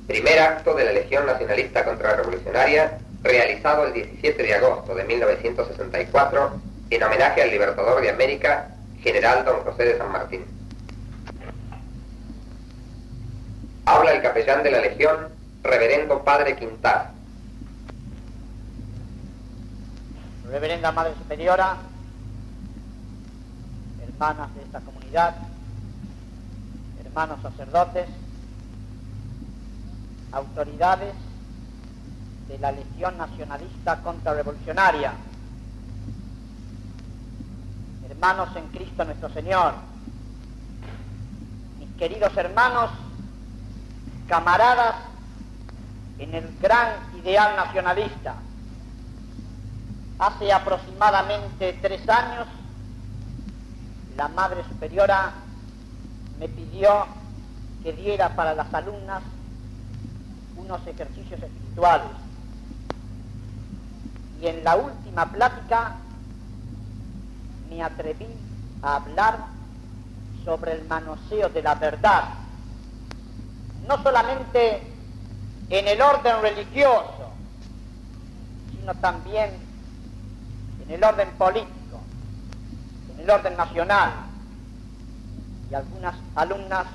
Primer acto de la Legión Nacionalista Contrarrevolucionaria, realizado el 17 de agosto de 1964, en homenaje al Libertador de América, General Don José de San Martín. Habla el capellán de la Legión, Reverendo Padre Quintar. Reverenda Madre Superiora, hermanas de esta comunidad, hermanos sacerdotes, autoridades de la Legión Nacionalista Contrarrevolucionaria, hermanos en Cristo nuestro Señor, mis queridos hermanos, camaradas en el gran ideal nacionalista. Hace aproximadamente 3 años, la Madre Superiora me pidió que diera para las alumnas unos ejercicios espirituales. Y en la última plática me atreví a hablar sobre el manoseo de la verdad, no solamente en el orden religioso, sino también en el orden político, en el orden nacional. Y algunas alumnas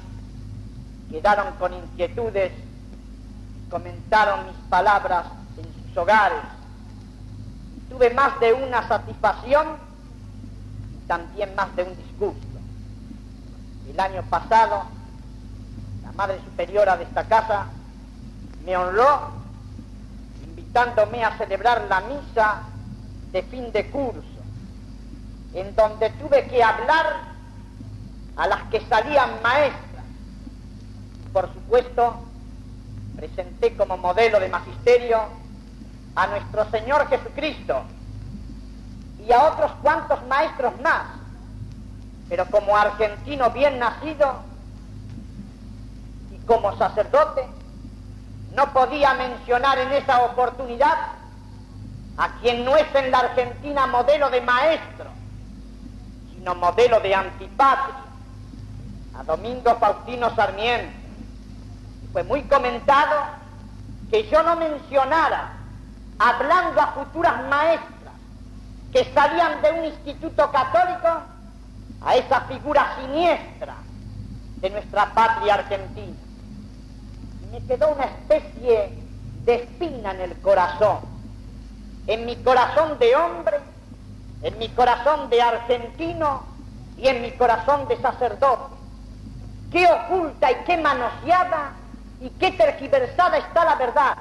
quedaron con inquietudes, comentaron mis palabras en sus hogares. Tuve más de una satisfacción y también más de un disgusto. El año pasado, la Madre Superiora de esta casa me honró invitándome a celebrar la misa de fin de curso, en donde tuve que hablar a las que salían maestras. Por supuesto, presenté como modelo de magisterio a nuestro Señor Jesucristo y a otros cuantos maestros más, pero como argentino bien nacido y como sacerdote, no podía mencionar en esa oportunidad a quien no es en la Argentina modelo de maestro, sino modelo de antipatria, a Domingo Faustino Sarmiento. Fue muy comentado que yo no mencionara, hablando a futuras maestras que salían de un instituto católico, a esa figura siniestra de nuestra patria argentina. Y me quedó una especie de espina en el corazón, en mi corazón de hombre, en mi corazón de argentino y en mi corazón de sacerdote. Qué oculta y qué manoseada y qué tergiversada está la verdad.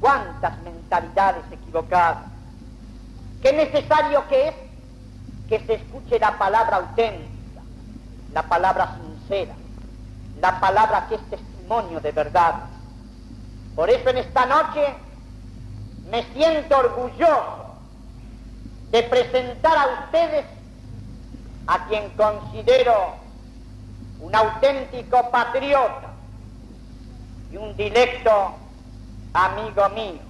Cuántas mentalidades equivocadas. Qué necesario que es que se escuche la palabra auténtica, la palabra sincera, la palabra que es testimonio de verdad. Por eso en esta noche me siento orgulloso de presentar a ustedes a quien considero un auténtico patriota y un directo amigo mío,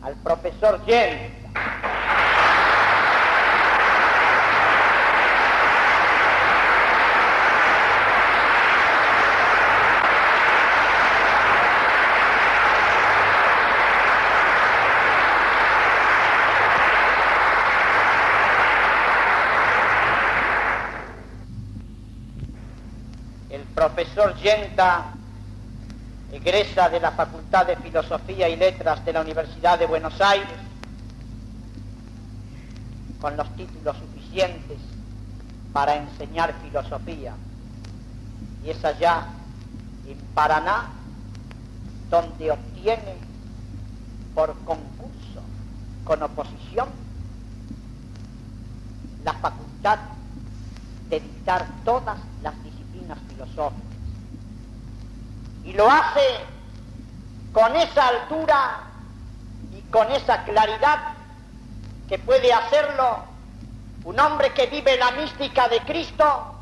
al profesor Yenta. Profesor Yenta egresa de la Facultad de Filosofía y Letras de la Universidad de Buenos Aires con los títulos suficientes para enseñar filosofía, y es allá en Paraná donde obtiene por concurso con oposición la facultad de dictar todas las disciplinas filosóficas, y lo hace con esa altura y con esa claridad que puede hacerlo un hombre que vive la mística de Cristo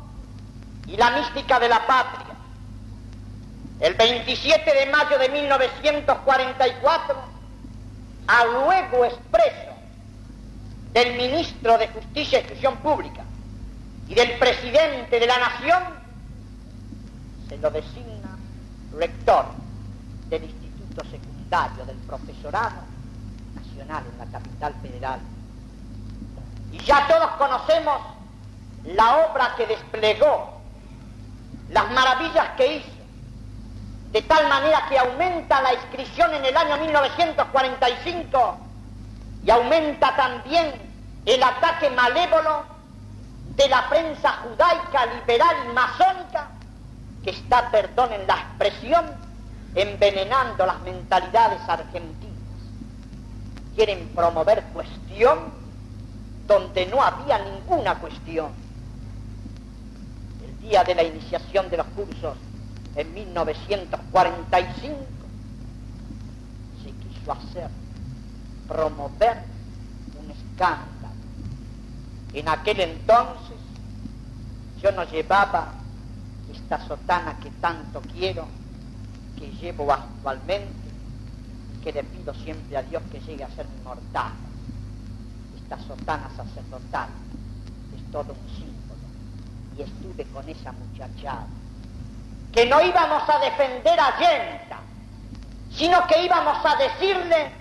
y la mística de la patria. El 27 de mayo de 1944, a ruego expreso del ministro de Justicia e Instrucción Pública y del presidente de la Nación, se lo designa rector del Instituto Secundario del Profesorado Nacional en la capital federal. Y ya todos conocemos la obra que desplegó, las maravillas que hizo, de tal manera que aumenta la inscripción en el año 1945 y aumenta también el ataque malévolo de la prensa judaica, liberal y masónica, que está, perdonen la expresión, envenenando las mentalidades argentinas. Quieren promover cuestión donde no había ninguna cuestión. El día de la iniciación de los cursos, en 1945, se quiso hacer, promover un escándalo. En aquel entonces yo no llevaba esta sotana que tanto quiero, que llevo actualmente, y que le pido siempre a Dios que llegue a ser inmortal. Esta sotana sacerdotal es todo un símbolo. Y estuve con esa muchachada, que no íbamos a defender a Allende, sino que íbamos a decirle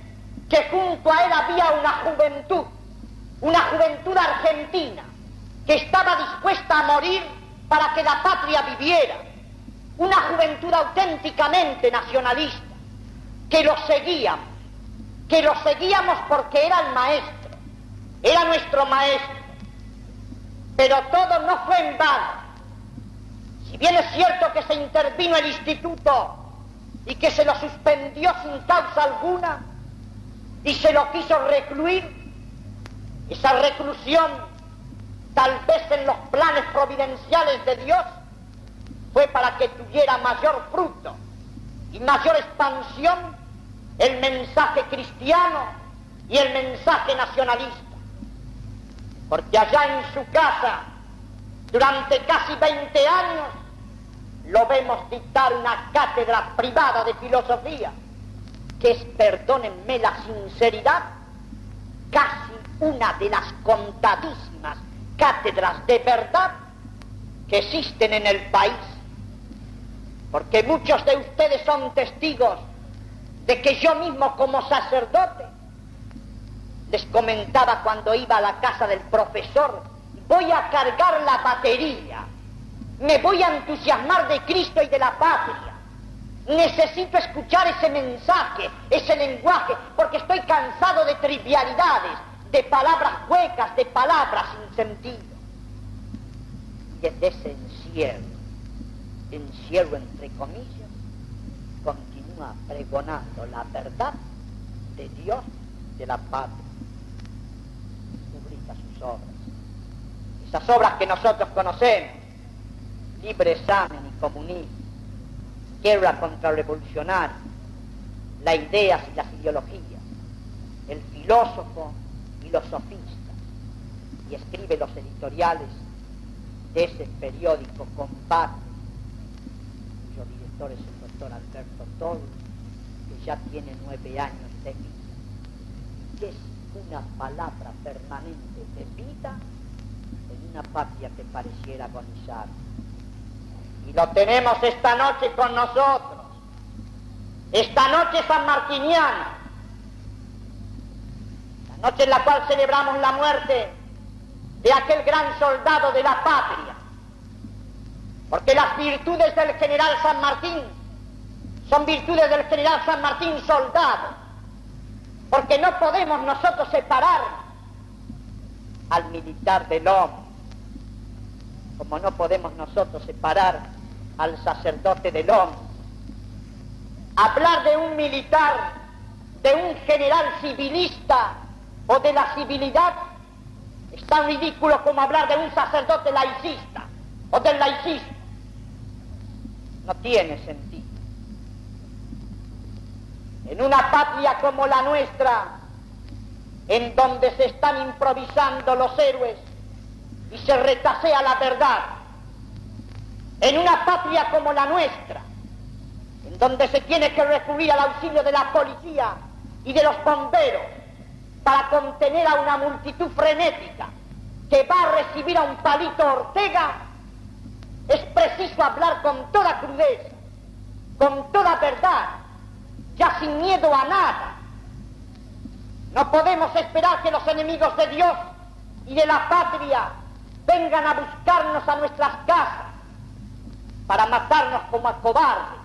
que junto a él había una juventud argentina, que estaba dispuesta a morir para que la patria viviera, una juventud auténticamente nacionalista, que lo seguíamos porque era el maestro, era nuestro maestro. Pero todo no fue en vano. Si bien es cierto que se intervino el instituto y que se lo suspendió sin causa alguna y se lo quiso recluir, esa reclusión, tal vez en los planes providenciales de Dios, fue para que tuviera mayor fruto y mayor expansión el mensaje cristiano y el mensaje nacionalista. Porque allá en su casa, durante casi 20 años, lo vemos dictar una cátedra privada de filosofía, que es, perdónenme la sinceridad, casi una de las contadísimas cátedras de verdad que existen en el país. Porque muchos de ustedes son testigos de que yo mismo como sacerdote les comentaba cuando iba a la casa del profesor: voy a cargar la batería, me voy a entusiasmar de Cristo y de la patria, necesito escuchar ese mensaje, ese lenguaje, porque estoy cansado de trivialidades, de palabras huecas, de palabras sin sentido. Y desde ese encierro entre comillas, continúa pregonando la verdad de Dios, de la patria. Publica sus obras, esas obras que nosotros conocemos: Libre Examen y Comunismo, Guerra Contrarrevolucionaria, las ideas y las ideologías, El filósofo y los sofistas, y escribe los editoriales de ese periódico Combate, cuyo director es el doctor Alberto Tol, que ya tiene 9 años de vida, y que es una palabra permanente de vida en una patria que pareciera agonizar. Y lo tenemos esta noche con nosotros, esta noche sanmartiniana, la noche en la cual celebramos la muerte de aquel gran soldado de la patria, porque las virtudes del general San Martín son virtudes del general San Martín soldado, porque no podemos nosotros separar al militar del hombre, como no podemos nosotros separar al sacerdote del hombre. Hablar de un militar, de un general civilista o de la civilidad es tan ridículo como hablar de un sacerdote laicista o del laicismo. No tiene sentido. En una patria como la nuestra, en donde se están improvisando los héroes y se retasea la verdad, en una patria como la nuestra, en donde se tiene que recurrir al auxilio de la policía y de los bomberos para contener a una multitud frenética que va a recibir a un Palito Ortega, es preciso hablar con toda crudeza con toda verdad, ya sin miedo a nada. No podemos esperar que los enemigos de Dios y de la patria vengan a buscarnos a nuestras casas para matarnos como a cobardes.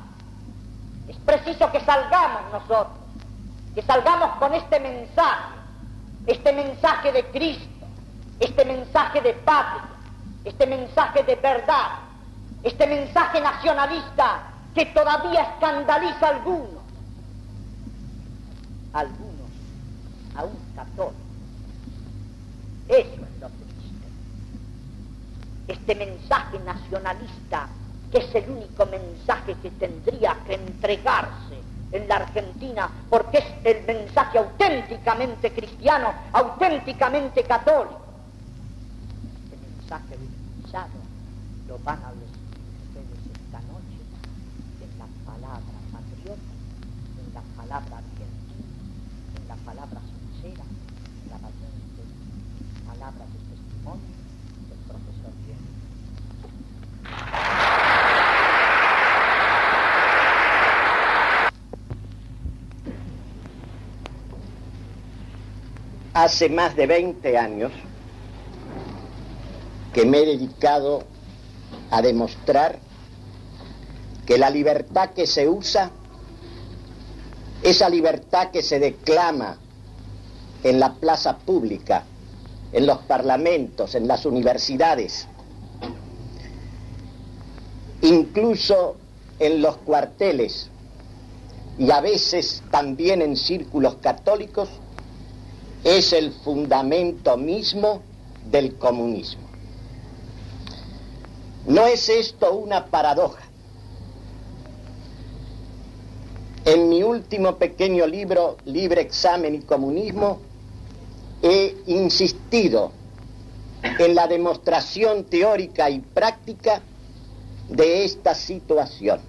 Es preciso que salgamos nosotros, que salgamos con este mensaje de Cristo, este mensaje de patria, este mensaje de verdad, este mensaje nacionalista que todavía escandaliza a algunos aún católicos. Eso es lo triste. Este mensaje nacionalista, que es el único mensaje que tendría que entregarse en la Argentina, porque es el mensaje auténticamente cristiano, auténticamente católico. Este mensaje utilizado lo van a recibir ustedes esta noche en la palabra patriota, en la palabra argentina, en la palabra sincera, en la valiente palabra de testimonio del profesor Jenny. Hace más de 20 años que me he dedicado a demostrar que la libertad que se usa, esa libertad que se declama en la plaza pública, en los parlamentos, en las universidades, incluso en los cuarteles y a veces también en círculos católicos, es el fundamento mismo del comunismo. ¿No es esto una paradoja? En mi último pequeño libro, Libre Examen y Comunismo, he insistido en la demostración teórica y práctica de esta situación.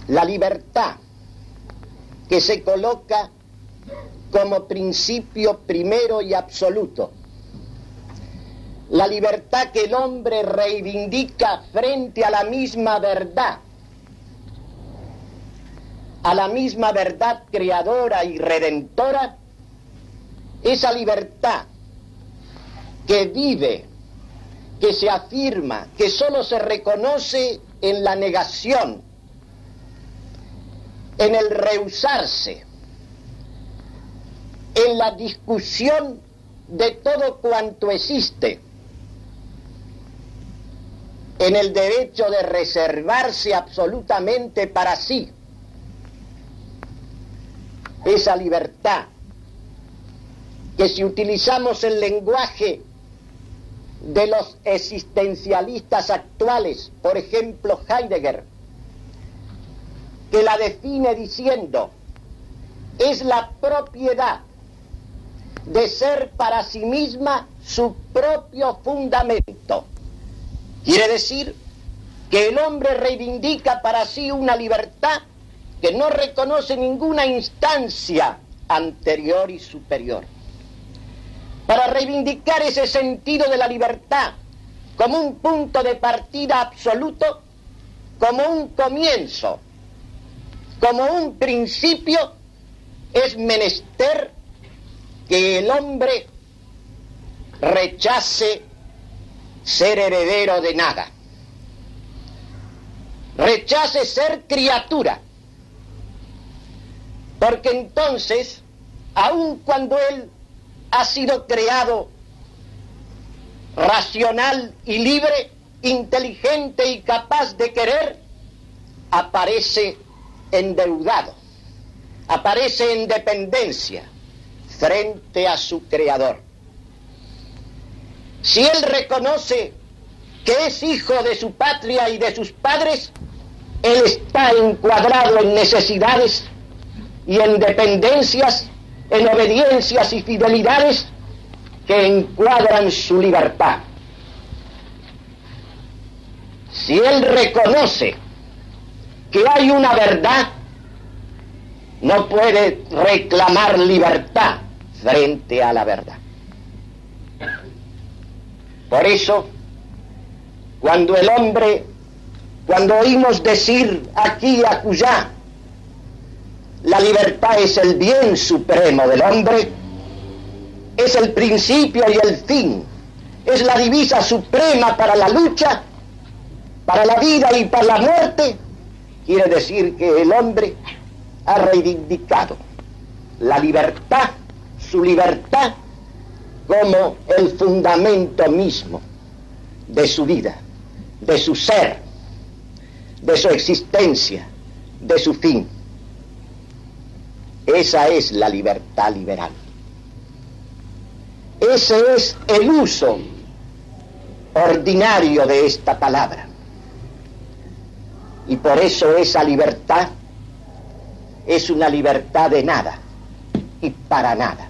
La libertad que se coloca como principio primero y absoluto, la libertad que el hombre reivindica frente a la misma verdad creadora y redentora, esa libertad que vive, que se afirma, que solo se reconoce en la negación, en el rehusarse, en la discusión de todo cuanto existe, en el derecho de reservarse absolutamente para sí. Esa libertad que, si utilizamos el lenguaje de los existencialistas actuales, por ejemplo Heidegger, que la define diciendo: es la propiedad de ser para sí misma su propio fundamento. Quiere decir que el hombre reivindica para sí una libertad que no reconoce ninguna instancia anterior y superior. Para reivindicar ese sentido de la libertad como un punto de partida absoluto, como un comienzo, como un principio, es menester que el hombre rechace ser heredero de nada, rechace ser criatura, porque entonces, aun cuando él ha sido creado racional y libre, inteligente y capaz de querer, aparece endeudado, aparece en dependencia frente a su creador. Si él reconoce que es hijo de su patria y de sus padres, él está encuadrado en necesidades y en dependencias, en obediencias y fidelidades que encuadran su libertad. Si él reconoce que hay una verdad, no puede reclamar libertad frente a la verdad. Por eso, cuando el hombre cuando oímos decir aquí y acullá, la libertad es el bien supremo del hombre, es el principio y el fin, es la divisa suprema para la lucha, para la vida y para la muerte, quiere decir que el hombre ha reivindicado la libertad, su libertad, como el fundamento mismo de su vida, de su ser, de su existencia, de su fin. Esa es la libertad liberal. Ese es el uso ordinario de esta palabra. Y por eso esa libertad es una libertad de nada y para nada.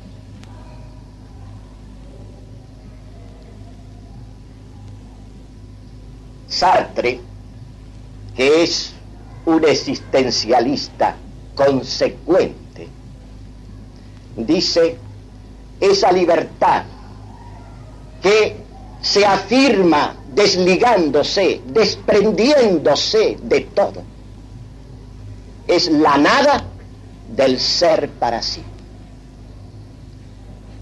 Sartre, que es un existencialista consecuente, dice: esa libertad que se afirma desligándose, desprendiéndose de todo, es la nada del ser para sí.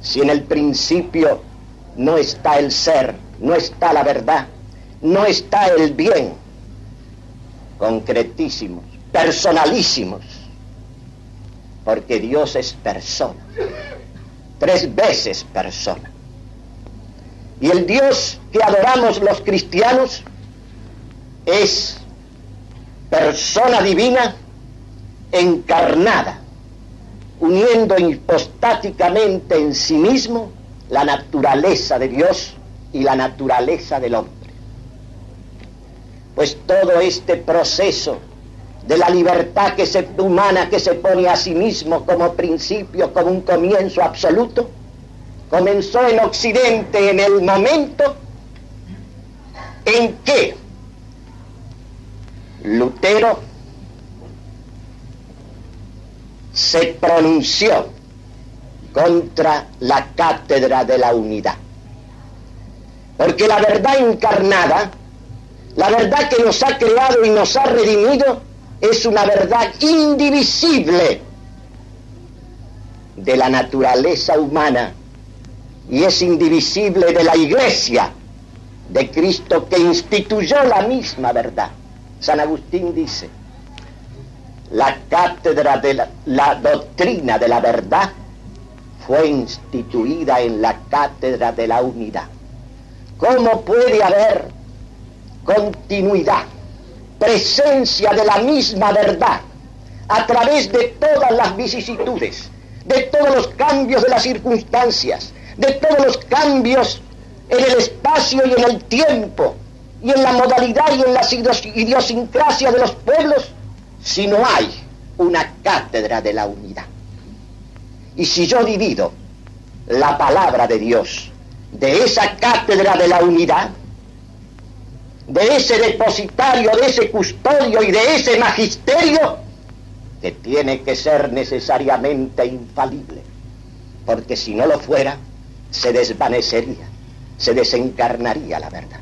Si en el principio no está el ser, no está la verdad, no está el bien, concretísimos, personalísimos, porque Dios es persona, 3 veces persona. Y el Dios que adoramos los cristianos es persona divina encarnada, uniendo hipostáticamente en sí mismo la naturaleza de Dios y la naturaleza del hombre. Pues todo este proceso de la libertad humana que se pone a sí mismo como principio, como un comienzo absoluto, comenzó en Occidente en el momento en que Lutero se pronunció contra la cátedra de la unidad. Porque la verdad encarnada, la verdad que nos ha creado y nos ha redimido, es una verdad indivisible de la naturaleza humana y es indivisible de la Iglesia de Cristo, que instituyó la misma verdad. San Agustín dice: la cátedra de la doctrina de la verdad fue instituida en la cátedra de la unidad. ¿Cómo puede haber continuidad, presencia de la misma verdad a través de todas las vicisitudes, de todos los cambios de las circunstancias, de todos los cambios en el espacio y en el tiempo, y en la modalidad y en la idiosincrasia de los pueblos, si no hay una cátedra de la unidad? Y si yo divido la palabra de Dios de esa cátedra de la unidad, de ese depositario, de ese custodio y de ese magisterio, que tiene que ser necesariamente infalible, porque si no lo fuera, se desvanecería, se desencarnaría la verdad.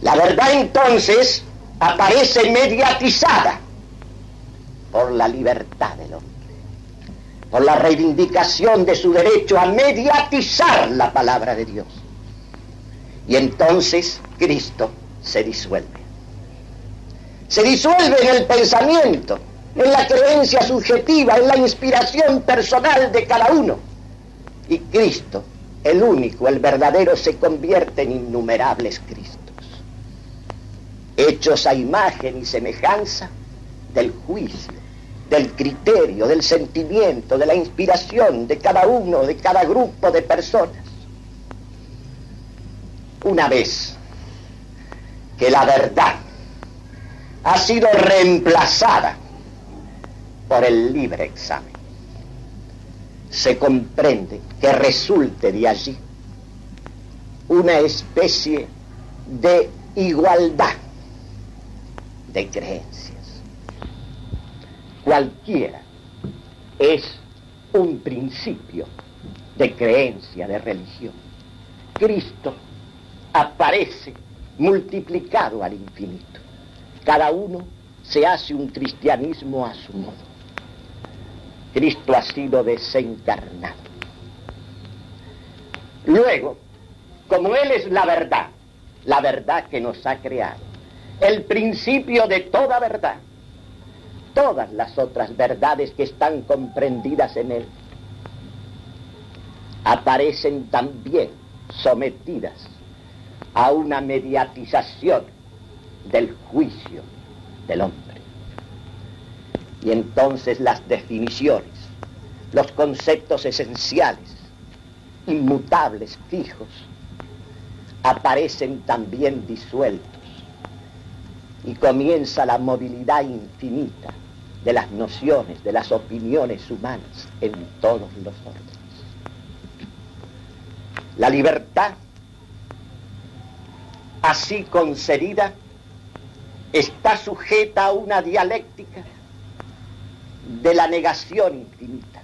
La verdad entonces aparece mediatizada por la libertad del hombre, por la reivindicación de su derecho a mediatizar la palabra de Dios. Y entonces Cristo se disuelve. Se disuelve en el pensamiento, en la creencia subjetiva, en la inspiración personal de cada uno. Y Cristo, el único, el verdadero, se convierte en innumerables Cristos, hechos a imagen y semejanza del juicio, del criterio, del sentimiento, de la inspiración de cada uno, de cada grupo de personas. Una vez que la verdad ha sido reemplazada por el libre examen, se comprende que resulte de allí una especie de igualdad de creencias. Cualquiera es un principio de creencia, de religión. Cristo aparece multiplicado al infinito. Cada uno se hace un cristianismo a su modo. Cristo ha sido desencarnado. Luego, como Él es la verdad que nos ha creado, el principio de toda verdad, todas las otras verdades que están comprendidas en Él aparecen también sometidas a una mediatización del juicio del hombre. Y entonces las definiciones, los conceptos esenciales, inmutables, fijos, aparecen también disueltos y comienza la movilidad infinita de las nociones, de las opiniones humanas en todos los órdenes. La libertad, así concebida, está sujeta a una dialéctica de la negación infinita,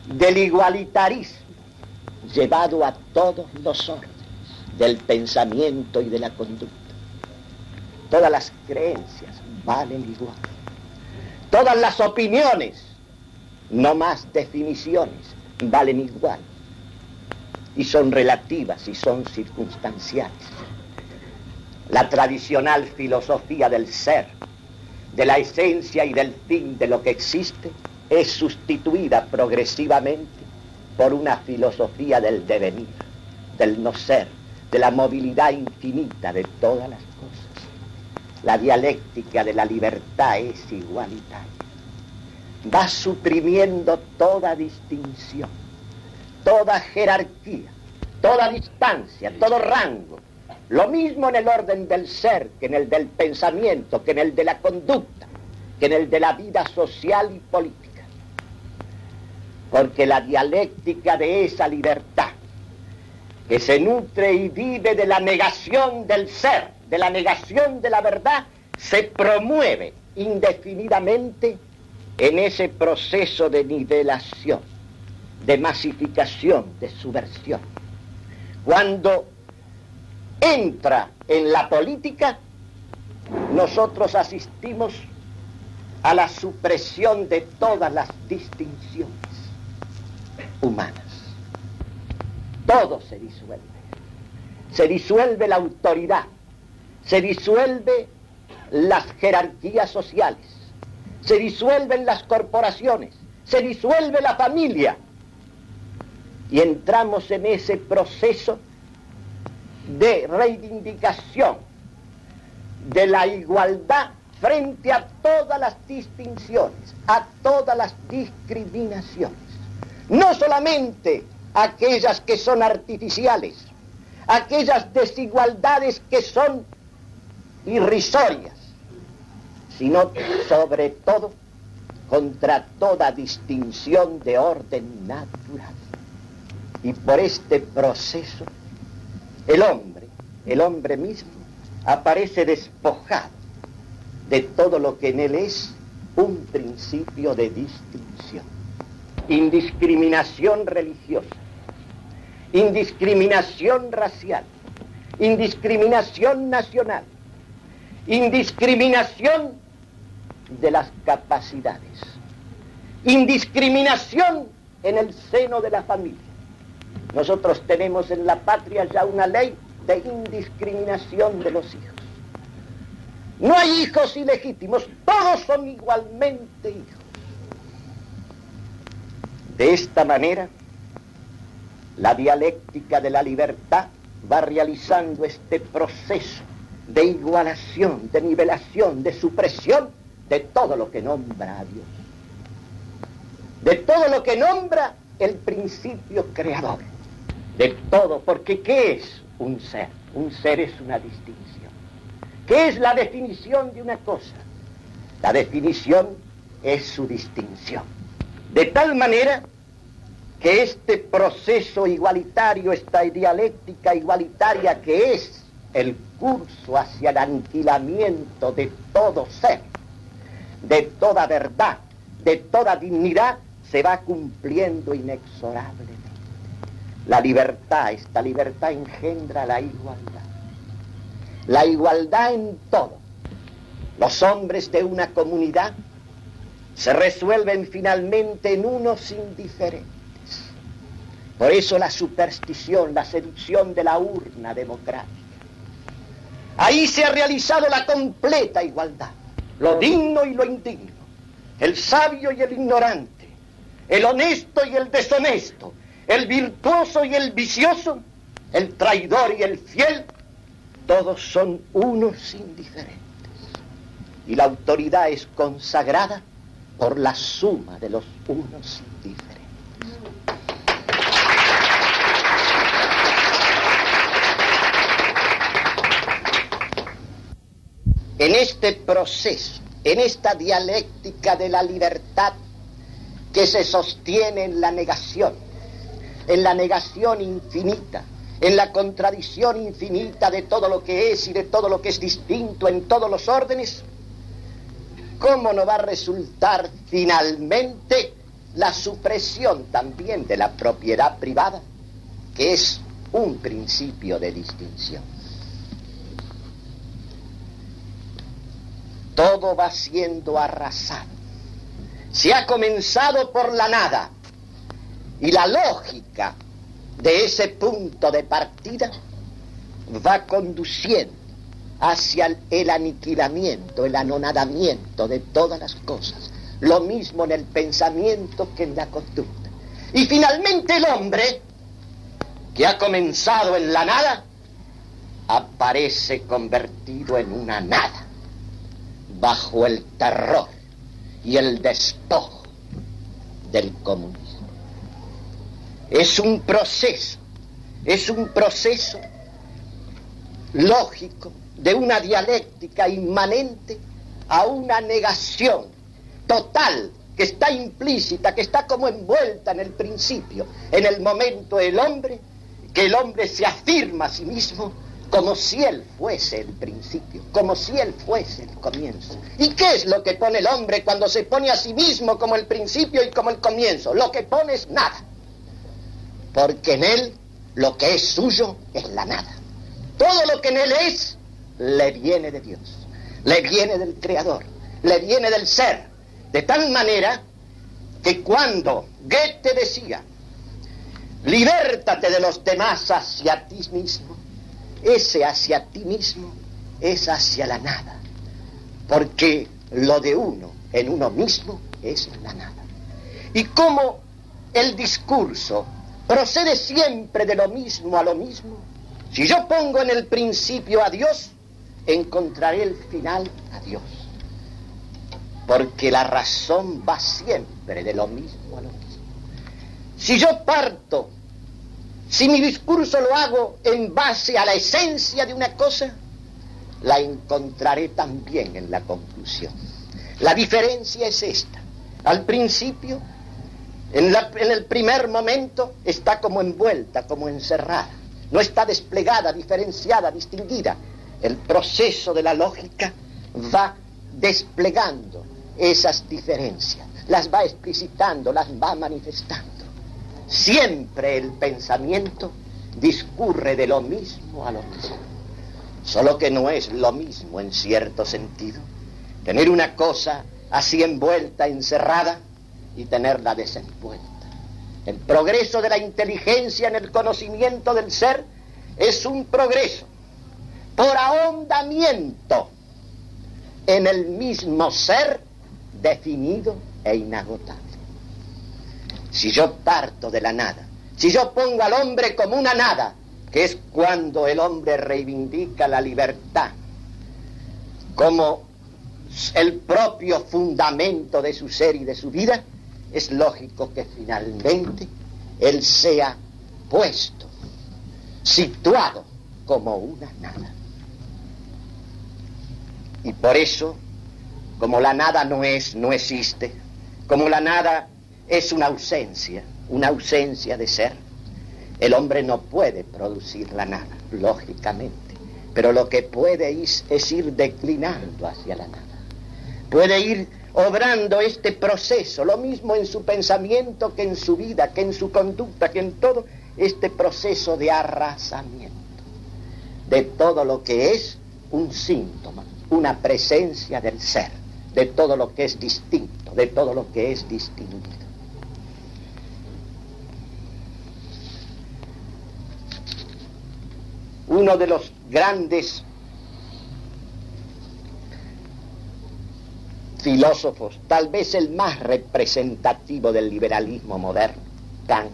del igualitarismo llevado a todos los órdenes del pensamiento y de la conducta. Todas las creencias valen igual. Todas las opiniones, no más definiciones, valen igual. Y son relativas y son circunstanciales. La tradicional filosofía del ser, de la esencia y del fin de lo que existe, es sustituida progresivamente por una filosofía del devenir, del no ser, de la movilidad infinita de todas las cosas. La dialéctica de la libertad es igualitaria. Va suprimiendo toda distinción, toda jerarquía, toda distancia, todo rango. Lo mismo en el orden del ser, que en el del pensamiento, que en el de la conducta, que en el de la vida social y política. Porque la dialéctica de esa libertad, que se nutre y vive de la negación del ser, de la negación de la verdad, se promueve indefinidamente en ese proceso de nivelación, de masificación, de subversión. Cuando entra en la política, nosotros asistimos a la supresión de todas las distinciones humanas. Todo se disuelve. Se disuelve la autoridad, se disuelve las jerarquías sociales, se disuelven las corporaciones, se disuelve la familia. Y entramos en ese proceso de reivindicación de la igualdad frente a todas las distinciones, a todas las discriminaciones. No solamente aquellas que son artificiales, aquellas desigualdades que son irrisorias, sino sobre todo contra toda distinción de orden natural. Y por este proceso, el hombre mismo, aparece despojado de todo lo que en él es un principio de distinción. Indiscriminación religiosa, indiscriminación racial, indiscriminación nacional, indiscriminación de las capacidades, indiscriminación en el seno de la familia. Nosotros tenemos en la patria ya una ley de indiscriminación de los hijos. No hay hijos ilegítimos, todos son igualmente hijos. De esta manera, la dialéctica de la libertad va realizando este proceso de igualación, de nivelación, de supresión de todo lo que nombra a Dios, de todo lo que nombra el principio creador, de todo, porque ¿qué es un ser? Un ser es una distinción. ¿Qué es la definición de una cosa? La definición es su distinción. De tal manera que este proceso igualitario, esta dialéctica igualitaria que es el curso hacia el aniquilamiento de todo ser, de toda verdad, de toda dignidad, se va cumpliendo inexorablemente. La libertad, esta libertad engendra la igualdad. La igualdad en todo. Los hombres de una comunidad se resuelven finalmente en unos indiferentes. Por eso la superstición, la seducción de la urna democrática. Ahí se ha realizado la completa igualdad. Lo digno y lo indigno, el sabio y el ignorante, el honesto y el deshonesto, el virtuoso y el vicioso, el traidor y el fiel, todos son unos indiferentes. Y la autoridad es consagrada por la suma de los unos indiferentes. En este proceso, en esta dialéctica de la libertad que se sostiene en la negación infinita, en la contradicción infinita de todo lo que es y de todo lo que es distinto en todos los órdenes, ¿cómo no va a resultar finalmente la supresión también de la propiedad privada, que es un principio de distinción? Todo va siendo arrasado. Se ha comenzado por la nada y la lógica de ese punto de partida va conduciendo hacia el aniquilamiento, el anonadamiento de todas las cosas. Lo mismo en el pensamiento que en la conducta. Y finalmente el hombre, que ha comenzado en la nada, aparece convertido en una nada, bajo el terror y el despojo del comunismo. Es un proceso lógico de una dialéctica inmanente a una negación total que está implícita, que está como envuelta en el principio, en el momento del hombre, que el hombre se afirma a sí mismo como si él fuese el principio, como si él fuese el comienzo. ¿Y qué es lo que pone el hombre cuando se pone a sí mismo como el principio y como el comienzo? Lo que pone es nada, porque en él lo que es suyo es la nada. Todo lo que en él es, le viene de Dios, le viene del Creador, le viene del ser, de tal manera que cuando Goethe decía, libértate de los demás hacia ti mismo, ese hacia ti mismo es hacia la nada, porque lo de uno en uno mismo es la nada. Y como el discurso procede siempre de lo mismo a lo mismo, si yo pongo en el principio a Dios, encontraré el final a Dios, porque la razón va siempre de lo mismo a lo mismo. Si yo parto, si mi discurso lo hago en base a la esencia de una cosa, la encontraré también en la conclusión. La diferencia es esta. Al principio, en el primer momento, está como envuelta, como encerrada. No está desplegada, diferenciada, distinguida. El proceso de la lógica va desplegando esas diferencias, las va explicitando, las va manifestando. Siempre el pensamiento discurre de lo mismo a lo mismo, solo que no es lo mismo en cierto sentido tener una cosa así envuelta, encerrada, y tenerla desenvuelta. El progreso de la inteligencia en el conocimiento del ser es un progreso por ahondamiento en el mismo ser definido e inagotable. Si yo parto de la nada, si yo pongo al hombre como una nada, que es cuando el hombre reivindica la libertad como el propio fundamento de su ser y de su vida, es lógico que finalmente él sea puesto, situado como una nada. Y por eso, como la nada no existe, como la nada es una ausencia de ser, el hombre no puede producir la nada, lógicamente, pero lo que puede es ir declinando hacia la nada. Puede ir obrando este proceso, lo mismo en su pensamiento que en su vida, que en su conducta, que en todo, este proceso de arrasamiento de todo lo que es un síntoma, una presencia del ser, de todo lo que es distinto, de todo lo que es distinguido. Uno de los grandes filósofos, tal vez el más representativo del liberalismo moderno, Kant,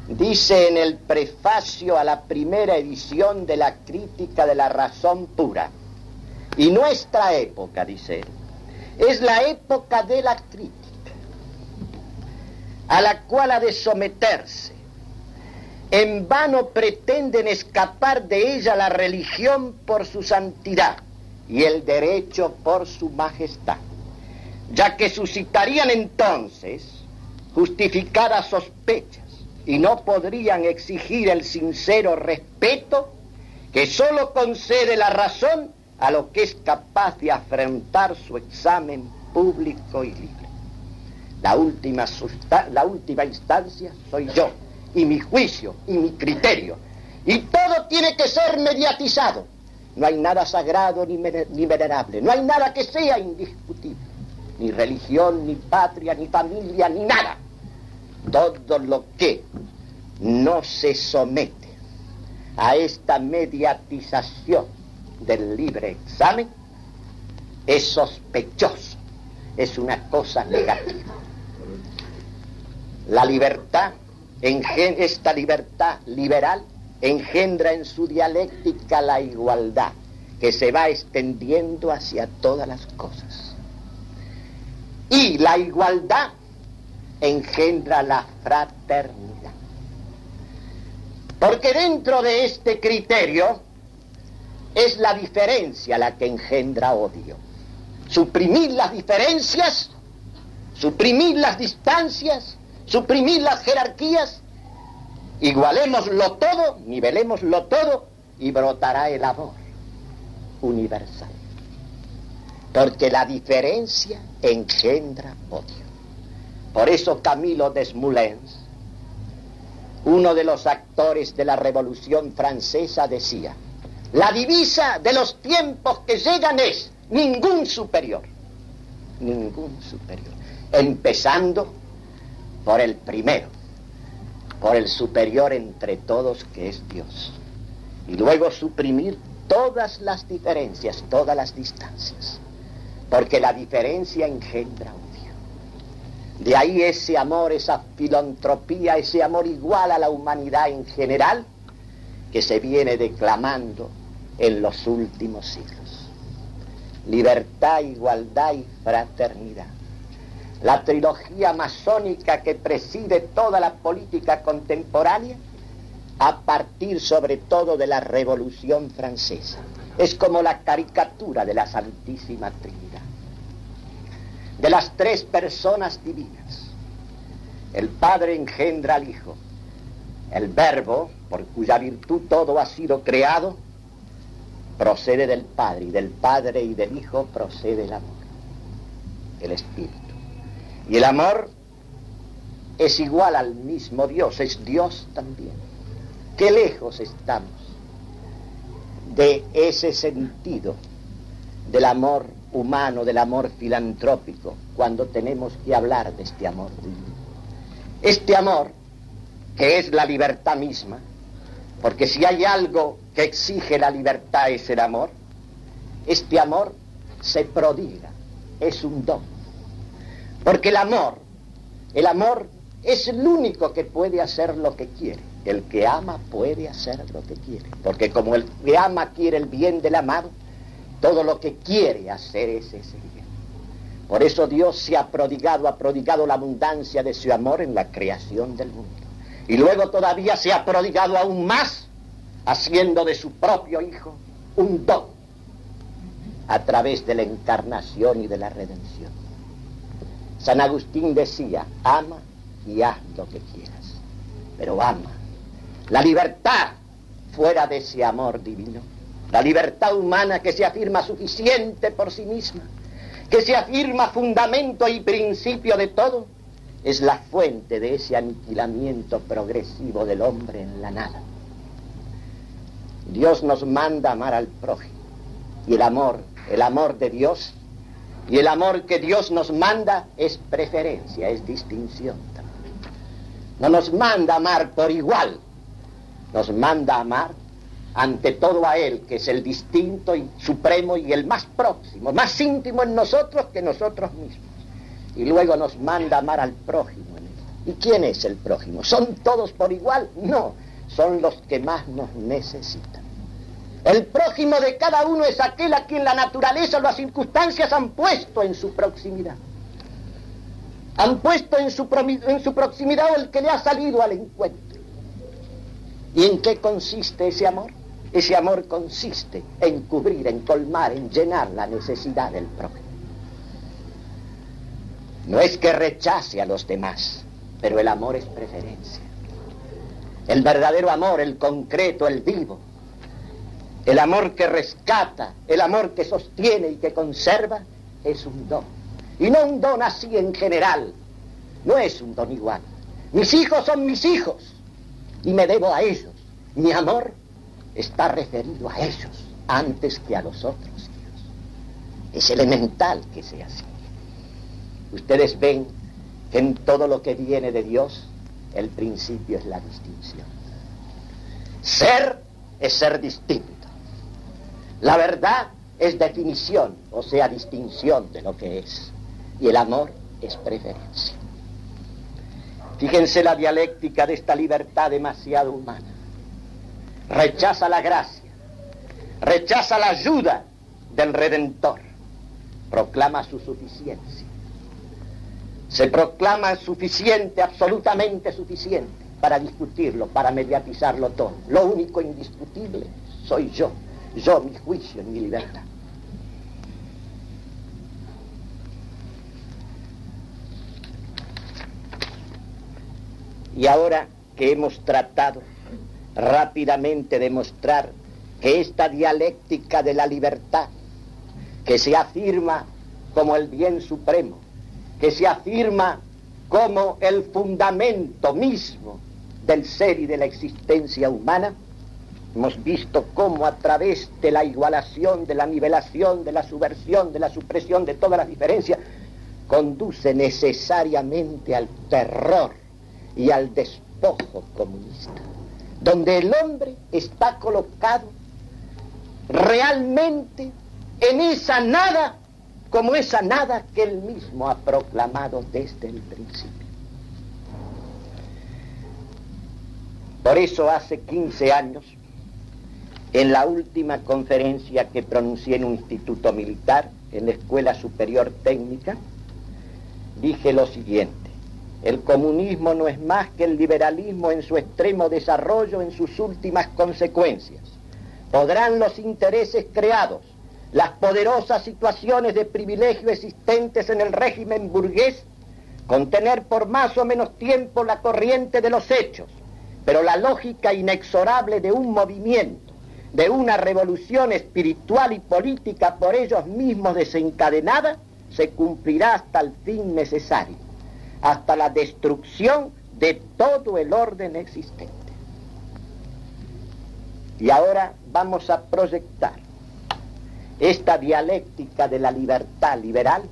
dice en el prefacio a la primera edición de la Crítica de la Razón Pura, y nuestra época, dice él, es la época de la crítica, a la cual ha de someterse. En vano pretenden escapar de ella la religión por su santidad y el derecho por su majestad, ya que suscitarían entonces justificadas sospechas y no podrían exigir el sincero respeto que sólo concede la razón a lo que es capaz de afrontar su examen público y libre. La última instancia soy yo, y mi juicio, y mi criterio, y todo tiene que ser mediatizado. No hay nada sagrado ni venerable, no hay nada que sea indiscutible, ni religión, ni patria, ni familia, ni nada. Todo lo que no se somete a esta mediatización del libre examen es sospechoso, es una cosa negativa. La libertad, esta libertad liberal, engendra en su dialéctica la igualdad, que se va extendiendo hacia todas las cosas. Y la igualdad engendra la fraternidad. Porque dentro de este criterio es la diferencia la que engendra odio. Suprimir las diferencias, suprimir las distancias, suprimir las jerarquías, igualémoslo todo, nivelémoslo todo y brotará el amor universal. Porque la diferencia engendra odio. Por eso Camilo Desmoulins, uno de los actores de la Revolución Francesa, decía: la divisa de los tiempos que llegan es ningún superior, empezando por el primero, por el superior entre todos, que es Dios, y luego suprimir todas las diferencias, todas las distancias, porque la diferencia engendra odio. De ahí ese amor, esa filantropía, ese amor igual a la humanidad en general, que se viene declamando en los últimos siglos. Libertad, igualdad y fraternidad. La trilogía masónica que preside toda la política contemporánea, a partir sobre todo de la Revolución Francesa. Es como la caricatura de la Santísima Trinidad, de las tres personas divinas. El Padre engendra al Hijo. El Verbo, por cuya virtud todo ha sido creado, procede del Padre, y del Padre y del Hijo procede el amor, el Espíritu. Y el amor es igual al mismo Dios, es Dios también. Qué lejos estamos de ese sentido del amor humano, del amor filantrópico, cuando tenemos que hablar de este amor divino. Este amor, que es la libertad misma, porque si hay algo que exige la libertad es el amor, este amor se prodiga, es un don. Porque el amor es el único que puede hacer lo que quiere. El que ama puede hacer lo que quiere, porque como el que ama quiere el bien del amado, todo lo que quiere hacer es ese bien. Por eso Dios se ha prodigado la abundancia de su amor en la creación del mundo. Y luego todavía se ha prodigado aún más, haciendo de su propio Hijo un don, a través de la encarnación y de la redención. San Agustín decía: ama y haz lo que quieras, pero ama. La libertad fuera de ese amor divino, la libertad humana que se afirma suficiente por sí misma, que se afirma fundamento y principio de todo, es la fuente de ese aniquilamiento progresivo del hombre en la nada. Dios nos manda amar al prójimo, y el amor de Dios, y el amor que Dios nos manda es preferencia, es distinción también. No nos manda amar por igual, nos manda amar ante todo a Él, que es el distinto y supremo y el más próximo, más íntimo en nosotros que nosotros mismos. Y luego nos manda amar al prójimo en Él. ¿Y quién es el prójimo? ¿Son todos por igual? No, son los que más nos necesitan. El prójimo de cada uno es aquel a quien la naturaleza o las circunstancias han puesto en su proximidad. Han puesto en su proximidad o el que le ha salido al encuentro. ¿Y en qué consiste ese amor? Ese amor consiste en cubrir, en colmar, en llenar la necesidad del prójimo. No es que rechace a los demás, pero el amor es preferencia. El verdadero amor, el concreto, el vivo, el amor que rescata, el amor que sostiene y que conserva, es un don. Y no un don así en general, no es un don igual. Mis hijos son mis hijos y me debo a ellos. Mi amor está referido a ellos antes que a los otros hijos. Es elemental que sea así. Ustedes ven que en todo lo que viene de Dios, el principio es la distinción. Ser es ser distinto. La verdad es definición, o sea, distinción de lo que es. Y el amor es preferencia. Fíjense la dialéctica de esta libertad demasiado humana. Rechaza la gracia, rechaza la ayuda del Redentor, proclama su suficiencia. Se proclama suficiente, absolutamente suficiente, para discutirlo, para mediatizarlo todo. Lo único indiscutible soy yo, mi juicio, mi libertad. Y ahora que hemos tratado rápidamente de mostrar que esta dialéctica de la libertad, que se afirma como el bien supremo, que se afirma como el fundamento mismo del ser y de la existencia humana, hemos visto cómo a través de la igualación, de la nivelación, de la subversión, de la supresión de todas las diferencias, conduce necesariamente al terror y al despojo comunista, donde el hombre está colocado realmente en esa nada, como esa nada que él mismo ha proclamado desde el principio. Por eso hace 15 años, en la última conferencia que pronuncié en un instituto militar, en la Escuela Superior Técnica, dije lo siguiente: el comunismo no es más que el liberalismo en su extremo desarrollo, en sus últimas consecuencias. Podrán los intereses creados, las poderosas situaciones de privilegio existentes en el régimen burgués, contener por más o menos tiempo la corriente de los hechos, pero la lógica inexorable de un movimiento, de una revolución espiritual y política por ellos mismos desencadenada, se cumplirá hasta el fin necesario, hasta la destrucción de todo el orden existente. Y ahora vamos a proyectar esta dialéctica de la libertad liberal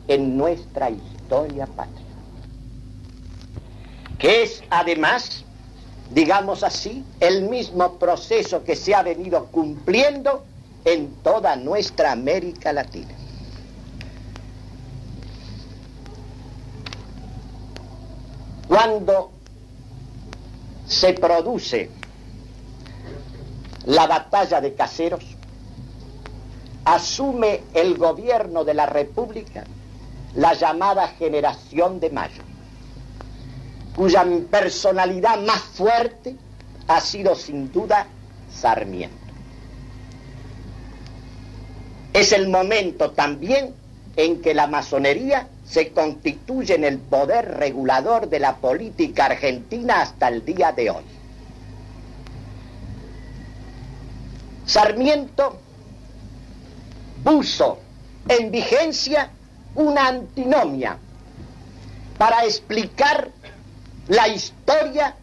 en nuestra historia patria, que es además, digamos así, el mismo proceso que se ha venido cumpliendo en toda nuestra América Latina. Cuando se produce la batalla de Caseros, asume el gobierno de la República la llamada Generación de Mayo, cuya personalidad más fuerte ha sido sin duda Sarmiento. Es el momento también en que la masonería se constituye en el poder regulador de la política argentina hasta el día de hoy. Sarmiento puso en vigencia una antinomia para explicar la historia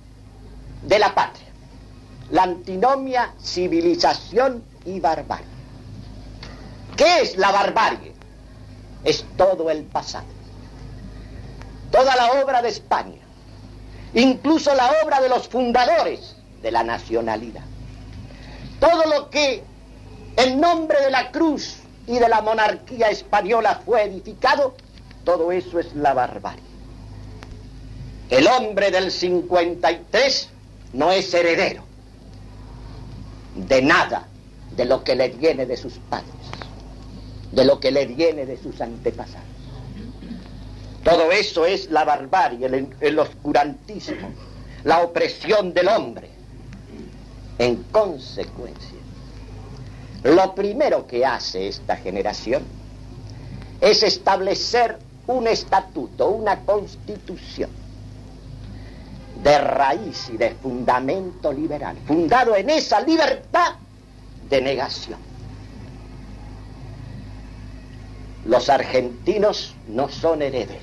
de la patria, la antinomia civilización y barbarie. ¿Qué es la barbarie? Es todo el pasado, toda la obra de España, incluso la obra de los fundadores de la nacionalidad. Todo lo que en nombre de la cruz y de la monarquía española fue edificado, todo eso es la barbarie. El hombre del 53 no es heredero de nada de lo que le viene de sus padres, de lo que le viene de sus antepasados. Todo eso es la barbarie, el oscurantismo, la opresión del hombre. En consecuencia, lo primero que hace esta generación es establecer un estatuto, una constitución de raíz y de fundamento liberal, fundado en esa libertad de negación. Los argentinos no son herederos,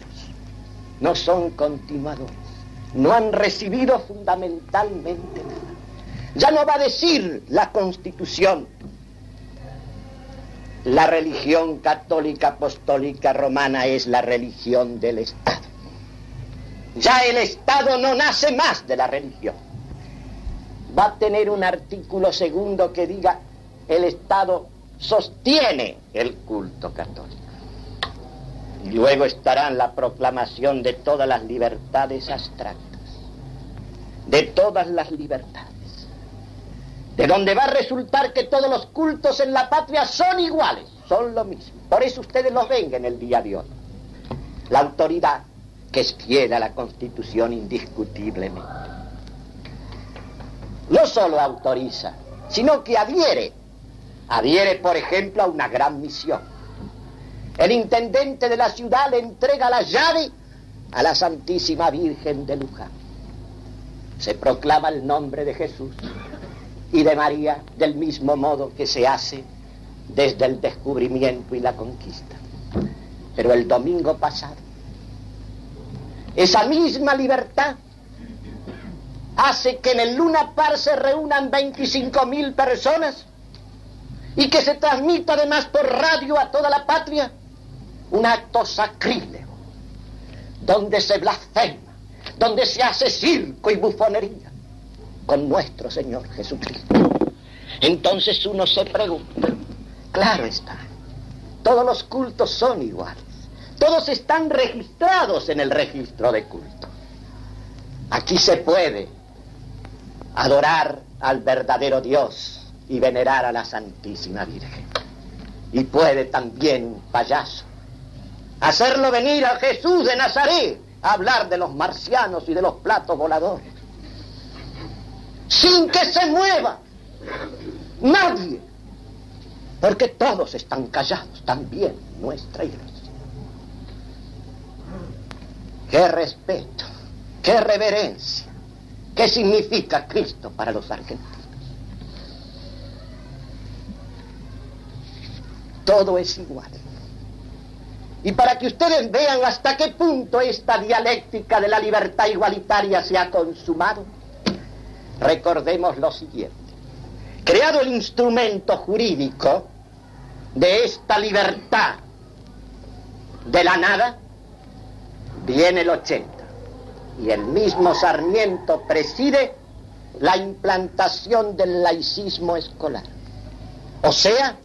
no son continuadores, no han recibido fundamentalmente nada. Ya no va a decir la Constitución: la religión católica apostólica romana es la religión del Estado. Ya el Estado no nace más de la religión. Va a tener un artículo segundo que diga: el Estado sostiene el culto católico. Y luego estará en la proclamación de todas las libertades abstractas, de todas las libertades, de donde va a resultar que todos los cultos en la patria son iguales, son lo mismo. Por eso ustedes los ven en el día de hoy. La autoridad, que es fiel a la Constitución indiscutiblemente, no solo autoriza, sino que adhiere, por ejemplo, a una gran misión. El intendente de la ciudad le entrega la llave a la Santísima Virgen de Luján. Se proclama el nombre de Jesús y de María del mismo modo que se hace desde el descubrimiento y la conquista. Pero el domingo pasado, esa misma libertad hace que en el Luna Park se reúnan 25.000 personas y que se transmita además por radio a toda la patria un acto sacrílego, donde se blasfema, donde se hace circo y bufonería con nuestro Señor Jesucristo. Entonces uno se pregunta, claro está, todos los cultos son iguales, todos están registrados en el registro de culto. Aquí se puede adorar al verdadero Dios y venerar a la Santísima Virgen. Y puede también un payaso hacerlo venir a Jesús de Nazaret a hablar de los marcianos y de los platos voladores, sin que se mueva nadie, porque todos están callados, también nuestra iglesia. Qué respeto, qué reverencia, qué significa Cristo para los argentinos. Todo es igual. Y para que ustedes vean hasta qué punto esta dialéctica de la libertad igualitaria se ha consumado, recordemos lo siguiente. Creado el instrumento jurídico de esta libertad de la nada, viene el 80. Y el mismo Sarmiento preside la implantación del laicismo escolar. O sea,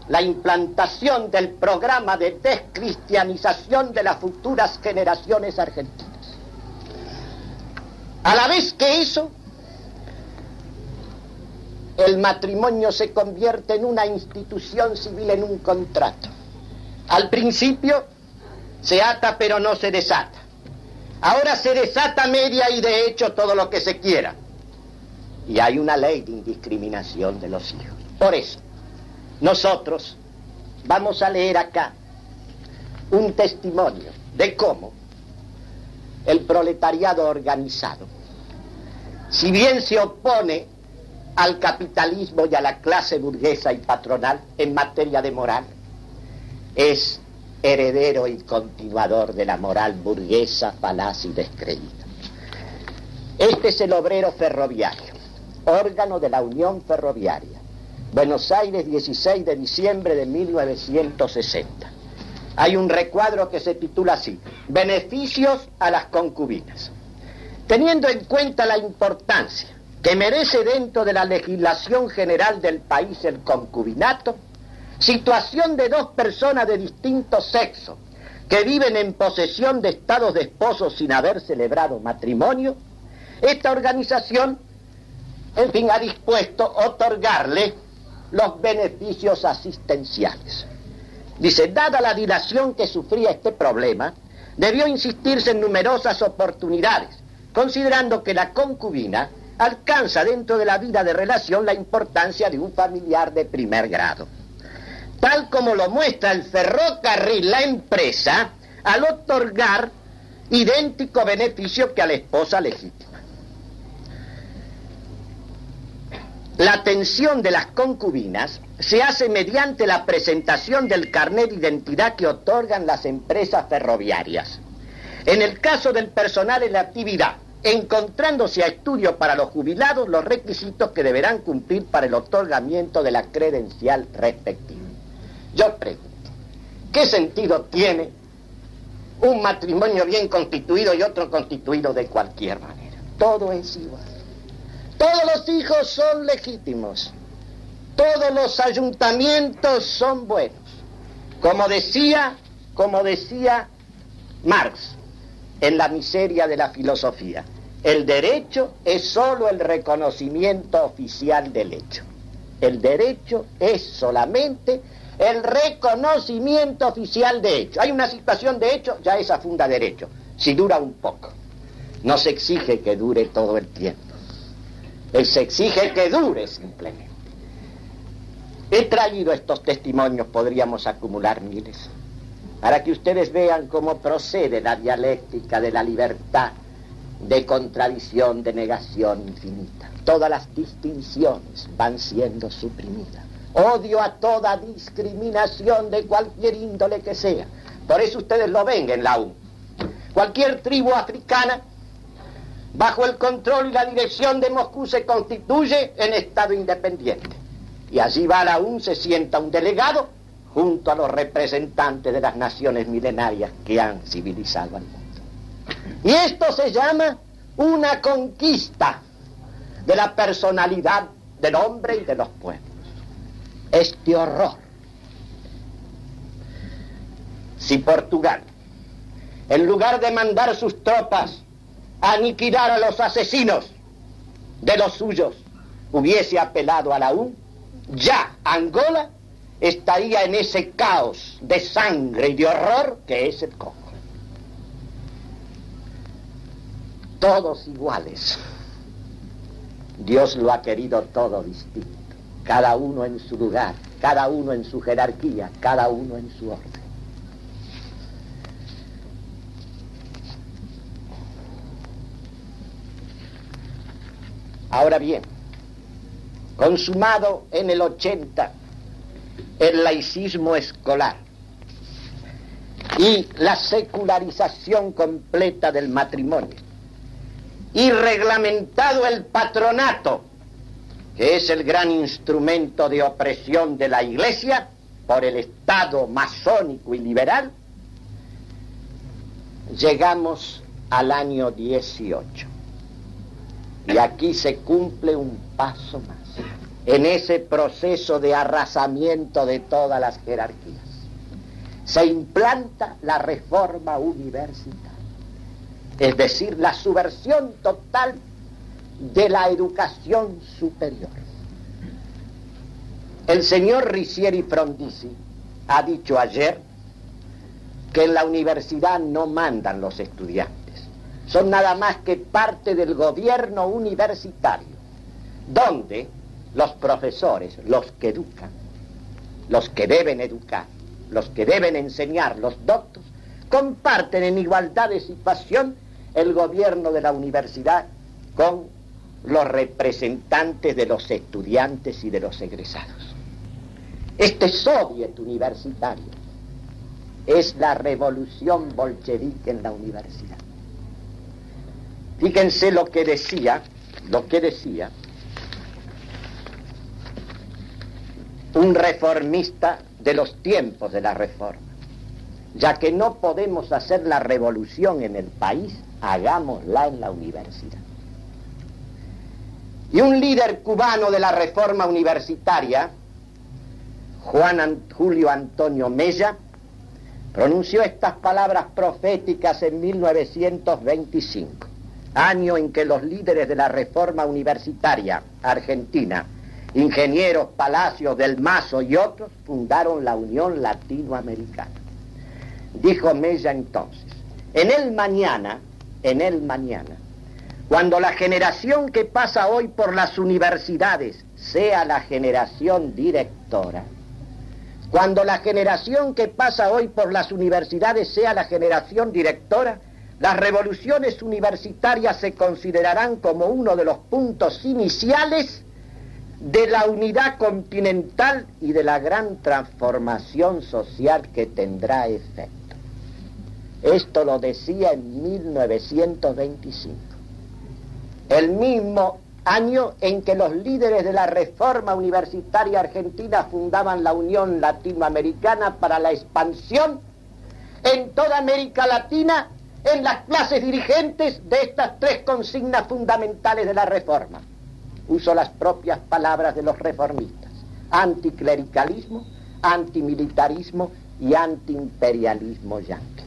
la implantación del programa de descristianización de las futuras generaciones argentinas. A la vez que eso, el matrimonio se convierte en una institución civil, en un contrato. Al principio se ata pero no se desata. Ahora se desata media y de hecho todo lo que se quiera. Y hay una ley de indiscriminación de los hijos. Por eso, nosotros vamos a leer acá un testimonio de cómo el proletariado organizado, si bien se opone al capitalismo y a la clase burguesa y patronal en materia de moral, es heredero y continuador de la moral burguesa, falaz y descreída. Este es el Obrero Ferroviario, órgano de la Unión Ferroviaria, Buenos Aires, 16 de diciembre de 1960. Hay un recuadro que se titula así: Beneficios a las concubinas. Teniendo en cuenta la importancia que merece dentro de la legislación general del país el concubinato, situación de dos personas de distinto sexo que viven en posesión de estados de esposos sin haber celebrado matrimonio, esta organización, en fin, ha dispuesto otorgarle los beneficios asistenciales. Dice, dada la dilación que sufría este problema, debió insistirse en numerosas oportunidades, considerando que la concubina alcanza dentro de la vida de relación la importancia de un familiar de primer grado, tal como lo muestra el ferrocarril, la empresa, al otorgar idéntico beneficio que a la esposa legítima. La atención de las concubinas se hace mediante la presentación del carnet de identidad que otorgan las empresas ferroviarias. En el caso del personal en la actividad, encontrándose a estudio para los jubilados los requisitos que deberán cumplir para el otorgamiento de la credencial respectiva. Yo pregunto, ¿qué sentido tiene un matrimonio bien constituido y otro constituido de cualquier manera? Todo es igual. Todos los hijos son legítimos. Todos los ayuntamientos son buenos. Como decía Marx en La miseria de la filosofía, el derecho es solo el reconocimiento oficial del hecho. El derecho es solamente el reconocimiento oficial de hecho. Hay una situación de hecho, ya esa funda derecho, si dura un poco. No se exige que dure todo el tiempo. Se exige que dure simplemente. He traído estos testimonios, podríamos acumular miles, para que ustedes vean cómo procede la dialéctica de la libertad, de contradicción, de negación infinita. Todas las distinciones van siendo suprimidas. Odio a toda discriminación de cualquier índole que sea. Por eso ustedes lo ven en la U. Cualquier tribu africana, bajo el control y la dirección de Moscú, se constituye en Estado independiente. Y allí va la UN, se sienta un delegado junto a los representantes de las naciones milenarias que han civilizado al mundo. Y esto se llama una conquista de la personalidad del hombre y de los pueblos. Este horror. Si Portugal, en lugar de mandar sus tropas a aniquilar a los asesinos de los suyos, hubiese apelado a la UN, ya Angola estaría en ese caos de sangre y de horror que es el Congo. Todos iguales. Dios lo ha querido todo distinto, cada uno en su lugar, cada uno en su jerarquía, cada uno en su orden. Ahora bien, consumado en el 80 el laicismo escolar y la secularización completa del matrimonio, y reglamentado el patronato, que es el gran instrumento de opresión de la Iglesia por el Estado masónico y liberal, llegamos al año 18. Y aquí se cumple un paso más en ese proceso de arrasamiento de todas las jerarquías. Se implanta la reforma universitaria, es decir, la subversión total de la educación superior. El señor Ricieri Frondizi ha dicho ayer que en la universidad no mandan los estudiantes, son nada más que parte del gobierno universitario, donde los profesores, los que educan, los que deben educar, los que deben enseñar, los doctos, comparten en igualdad de situación el gobierno de la universidad con los representantes de los estudiantes y de los egresados. Este soviet universitario es la revolución bolchevique en la universidad. Fíjense lo que decía un reformista de los tiempos de la Reforma. Ya que no podemos hacer la revolución en el país, hagámosla en la universidad. Y un líder cubano de la Reforma universitaria, Julio Antonio Mella, pronunció estas palabras proféticas en 1925, año en que los líderes de la Reforma universitaria argentina, ingenieros Palacios, Del Mazo y otros, fundaron la Unión Latinoamericana. Dijo Mella entonces, en el mañana, cuando la generación que pasa hoy por las universidades sea la generación directora, cuando la generación que pasa hoy por las universidades sea la generación directora, las revoluciones universitarias se considerarán como uno de los puntos iniciales de la unidad continental y de la gran transformación social que tendrá efecto. Esto lo decía en 1925, el mismo año en que los líderes de la Reforma Universitaria Argentina fundaban la Unión Latinoamericana para la expansión en toda América Latina en las clases dirigentes de estas tres consignas fundamentales de la Reforma. Uso las propias palabras de los reformistas: anticlericalismo, antimilitarismo y antiimperialismo yanqui.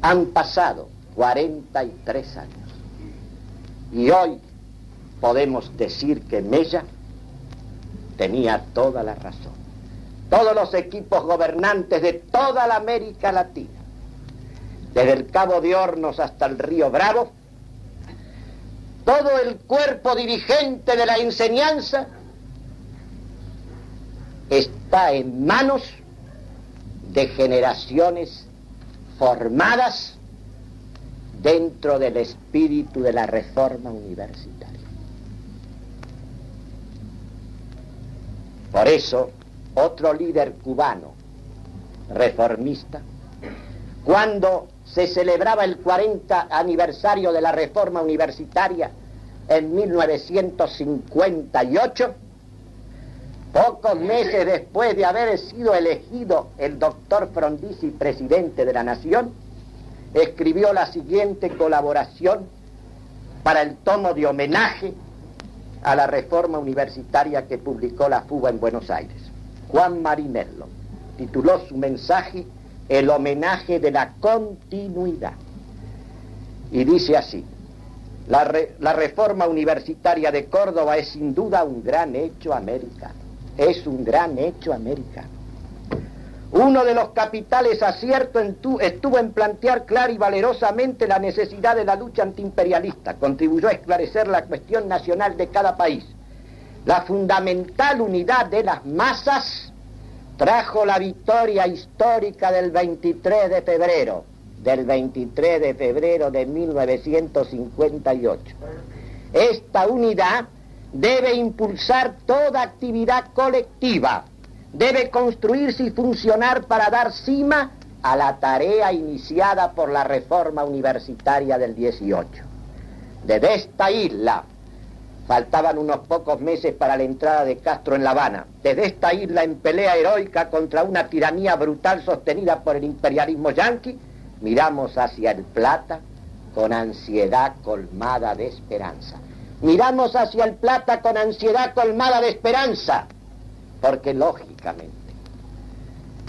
Han pasado 43 años y hoy podemos decir que Mella tenía toda la razón. Todos los equipos gobernantes de toda la América Latina, desde el Cabo de Hornos hasta el Río Bravo, todo el cuerpo dirigente de la enseñanza está en manos de generaciones formadas dentro del espíritu de la Reforma universitaria. Por eso, otro líder cubano reformista, cuando se celebraba el 40 aniversario de la Reforma universitaria en 1958, pocos meses después de haber sido elegido el doctor Frondizi presidente de la Nación, escribió la siguiente colaboración para el tomo de homenaje a la Reforma universitaria que publicó la FUBA en Buenos Aires. Juan Marinello tituló su mensaje "El homenaje de la continuidad", y dice así: la Reforma universitaria de Córdoba es sin duda un gran hecho americano. Es un gran hecho americano. Uno de los capitales aciertos estuvo en plantear clara y valerosamente la necesidad de la lucha antiimperialista. Contribuyó a esclarecer la cuestión nacional de cada país. La fundamental unidad de las masas trajo la victoria histórica del 23 de febrero de 1958. Esta unidad debe impulsar toda actividad colectiva, debe construirse y funcionar para dar cima a la tarea iniciada por la Reforma Universitaria del 18. Desde esta isla, faltaban unos pocos meses para la entrada de Castro en La Habana, desde esta isla en pelea heroica contra una tiranía brutal sostenida por el imperialismo yanqui, miramos hacia el Plata con ansiedad colmada de esperanza. Miramos hacia el Plata con ansiedad colmada de esperanza, porque lógicamente,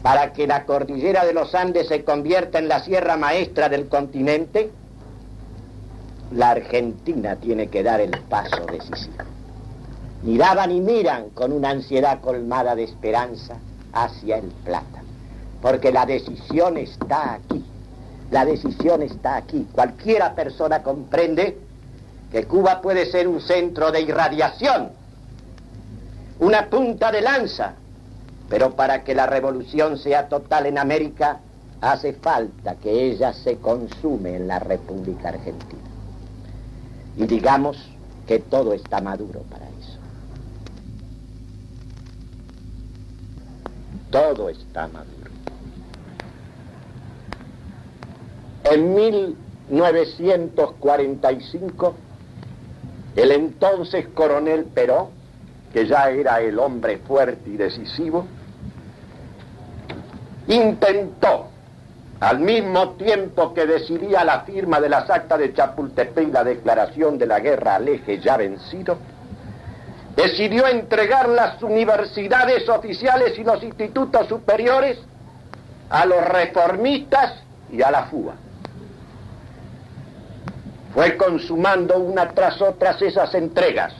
para que la cordillera de los Andes se convierta en la sierra maestra del continente, la Argentina tiene que dar el paso decisivo. Miraban y miran con una ansiedad colmada de esperanza hacia el Plata, porque la decisión está aquí. La decisión está aquí. Cualquiera persona comprende que Cuba puede ser un centro de irradiación, una punta de lanza, pero para que la revolución sea total en América, hace falta que ella se consume en la República Argentina. Y digamos que todo está maduro para eso. todo está maduro. En 1945, el entonces coronel Perón, que ya era el hombre fuerte y decisivo, intentó, al mismo tiempo que decidía la firma de las actas de Chapultepec y la declaración de la guerra al eje ya vencido, decidió entregar las universidades oficiales y los institutos superiores a los reformistas y a la FUA. Fue consumando una tras otra esas entregas.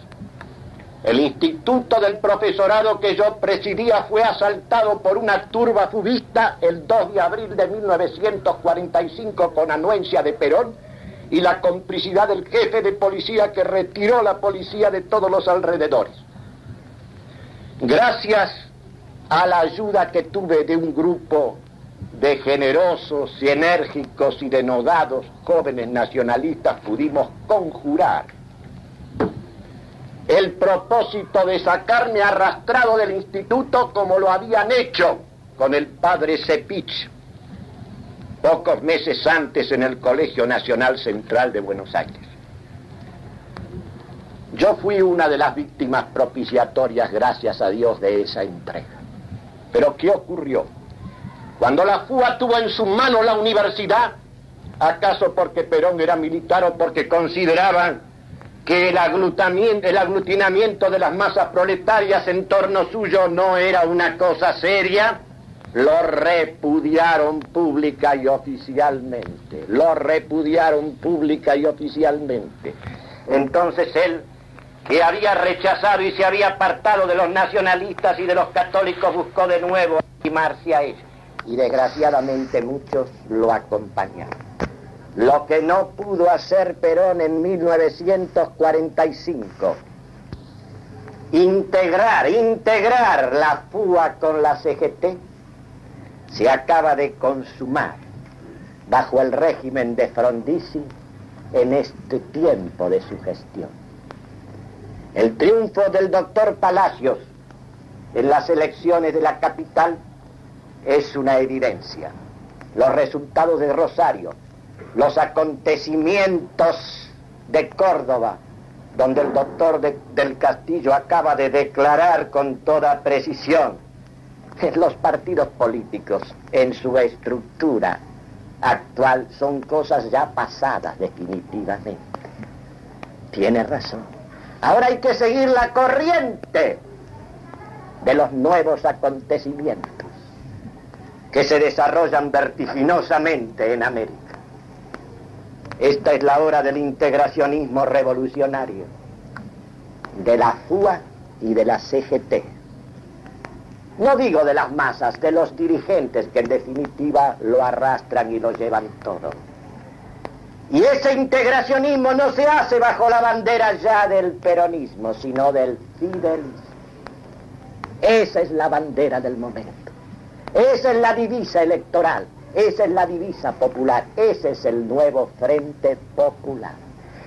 El instituto del profesorado que yo presidía fue asaltado por una turba fubista el 2 de abril de 1945 con anuencia de Perón y la complicidad del jefe de policía que retiró la policía de todos los alrededores. Gracias a la ayuda que tuve de un grupo de generosos y enérgicos y denodados jóvenes nacionalistas, pudimos conjurar el propósito de sacarme arrastrado del instituto como lo habían hecho con el padre Cepich pocos meses antes en el Colegio Nacional Central de Buenos Aires. Yo fui una de las víctimas propiciatorias, gracias a Dios, de esa entrega. Pero ¿qué ocurrió? Cuando la FUA tuvo en su mano la universidad, ¿acaso porque Perón era militar o porque consideraban que el aglutinamiento de las masas proletarias en torno suyo no era una cosa seria? Lo repudiaron pública y oficialmente. Lo repudiaron pública y oficialmente. Entonces él, que había rechazado y se había apartado de los nacionalistas y de los católicos, buscó de nuevo arrimarse a ellos. Y desgraciadamente muchos lo acompañaron. Lo que no pudo hacer Perón en 1945, integrar la FUA con la CGT, se acaba de consumar bajo el régimen de Frondizi en este tiempo de su gestión. El triunfo del doctor Palacios en las elecciones de la capital es una evidencia. Los resultados de Rosario, los acontecimientos de Córdoba, donde el doctor del Castillo acaba de declarar con toda precisión que los partidos políticos en su estructura actual son cosas ya pasadas definitivamente. Tiene razón. Ahora hay que seguir la corriente de los nuevos acontecimientos que se desarrollan vertiginosamente en América. Esta es la hora del integracionismo revolucionario, de la FUA y de la CGT. No digo de las masas, de los dirigentes que en definitiva lo arrastran y lo llevan todo. Y ese integracionismo no se hace bajo la bandera ya del peronismo, sino del fidelismo. Esa es la bandera del momento. Esa es la divisa electoral. Esa es la divisa popular. Ese es el nuevo Frente Popular.